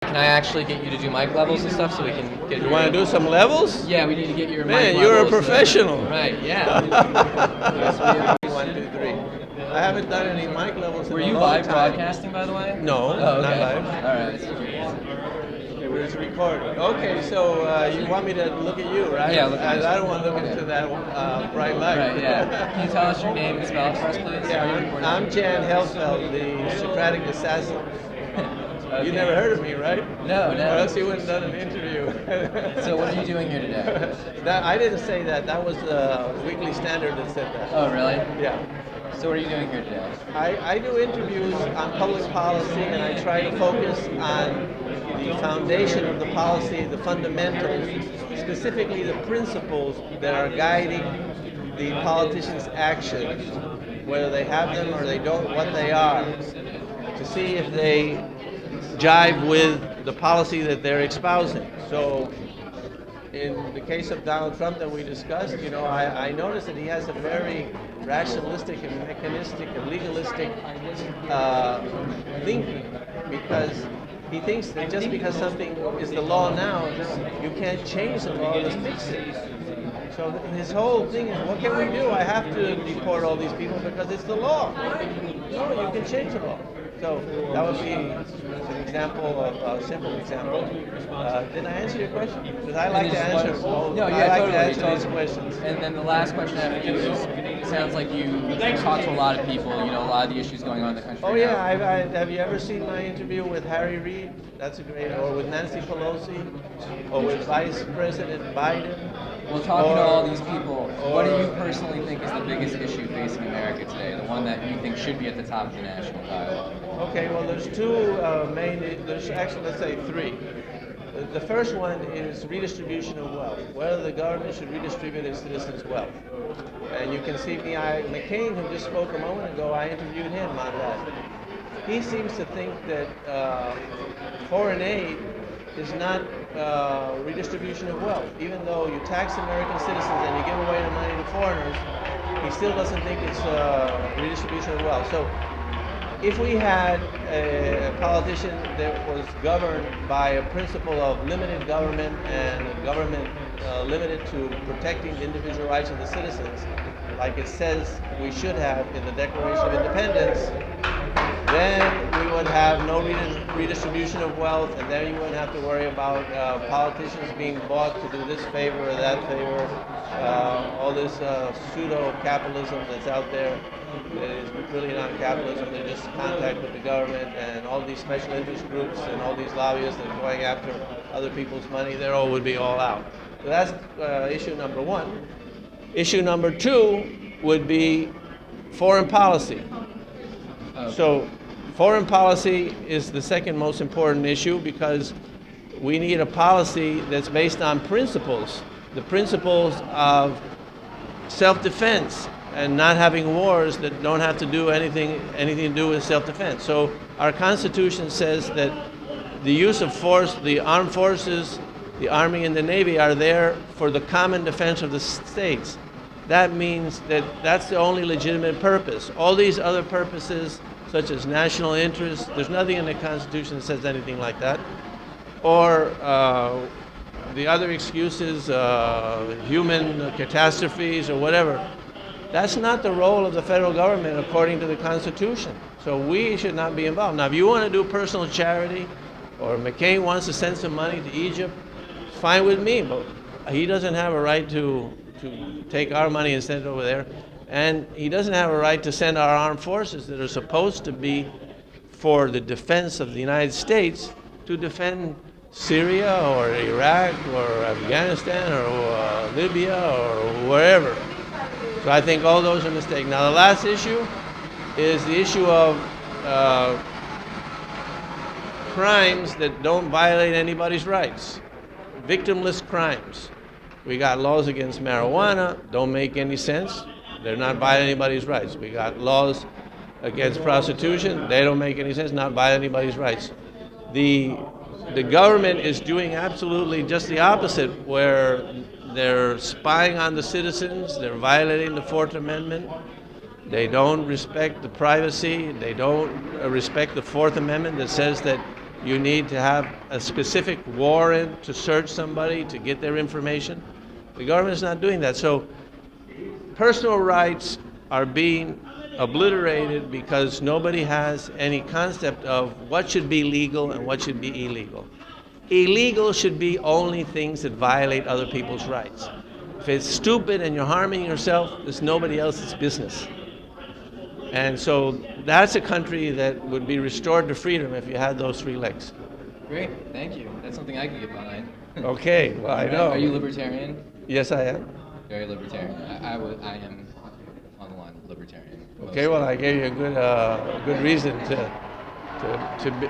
Can I actually get you to do mic levels and stuff so we can get You want to do some levels? Yeah, we need to get your Man, mic you're a levels. professional. Right, yeah. 1, 2, 3. I haven't done any mic levels Were in a you long live time. broadcasting, by the way? No, Oh, not okay. live. All right. But it's recorded. Okay, so you want me to look at you, right? Yeah, look at me. I don't want to look into that bright light. Right, yeah. Can you tell us your name and spell it for us, please? Yeah, I'm Jan Helfeld, the Socratic assassin. Okay. You never heard of me, right? No, Or no. else you wouldn't have done an interview. So what are you doing here today? I didn't say that. That was the Weekly Standard that said that. Oh, really? Yeah. So what are you doing here today? I do interviews on public policy, and I try to focus on the foundation of the policy, the fundamentals, specifically the principles that are guiding the politicians' actions, whether they have them or they don't, what they are, to see if they jive with the policy that they're espousing. So in the case of Donald Trump that we discussed, I noticed that he has a very rationalistic and mechanistic and legalistic thinking, because he thinks that just because something is the law now, you can't change the law, just fix it. So his whole thing is, what can we do? I have to deport all these people because it's the law. No, you can change the law. So that would be an example of a simple example. Did I answer your question? Because I like to answer. No, yeah, I like totally. to answer these questions. And then the last question I have for you is, it sounds like you talk to a lot of people, a lot of the issues going on in the country. Oh right yeah, now. have you ever seen my interview with Harry Reid? That's a great, or with Nancy Pelosi, or with Vice President Biden. Well, talking to all these people, what do you personally think is the biggest issue facing America today? The one that you think should be at the top of the national dialogue? Okay, well, there's two there's actually, let's say three. The first one is redistribution of wealth, whether the government should redistribute its citizens' wealth. And you can see McCain, who just spoke a moment ago, I interviewed him on that. He seems to think that foreign aid is not redistribution of wealth. Even though you tax American citizens and you give away the money to foreigners, he still doesn't think it's redistribution of wealth. So if we had a politician that was governed by a principle of limited government and government limited to protecting the individual rights of the citizens, like it says we should have in the Declaration of Independence, then we would have no redistribution of wealth, and then you wouldn't have to worry about politicians being bought to do this favor or that favor, all this pseudo-capitalism that's out there that is really not capitalism. They're just contact with the government, and all these special interest groups and all these lobbyists that are going after other people's money, they all would be all out. So that's issue number one. Issue number two would be foreign policy. So foreign policy is the second most important issue, because we need a policy that's based on principles, the principles of self-defense and not having wars that don't have to do anything to do with self-defense. So our Constitution says that the use of force, the armed forces, the Army and the Navy are there for the common defense of the states. That means that that's the only legitimate purpose. All these other purposes, such as national interest, there's nothing in the Constitution that says anything like that. Or the other excuses, human catastrophes or whatever. That's not the role of the federal government according to the Constitution. So we should not be involved. Now, if you want to do personal charity, or McCain wants to send some money to Egypt, it's fine with me, but he doesn't have a right to take our money and send it over there. And he doesn't have a right to send our armed forces that are supposed to be for the defense of the United States to defend Syria or Iraq or Afghanistan or Libya or wherever. So I think all those are mistakes. Now the last issue is the issue of crimes that don't violate anybody's rights, victimless crimes. We got laws against marijuana, don't make any sense. They're not violating anybody's rights. We got laws against prostitution, they don't make any sense, not violating anybody's rights. The government is doing absolutely just the opposite, where they're spying on the citizens, they're violating the Fourth Amendment, they don't respect the privacy, they don't respect the Fourth Amendment that says that You need to have a specific warrant to search somebody, to get their information. The government is not doing that. So personal rights are being obliterated because nobody has any concept of what should be legal and what should be illegal. Illegal should be only things that violate other people's rights. If it's stupid and you're harming yourself, it's nobody else's business. And so that's a country that would be restored to freedom if you had those three legs. Great, thank you. That's something I could get behind. Okay, well, I know. Are you libertarian? Yes, I am. Very libertarian. I am on the line of libertarian. Okay, well, I gave you a good reason to be,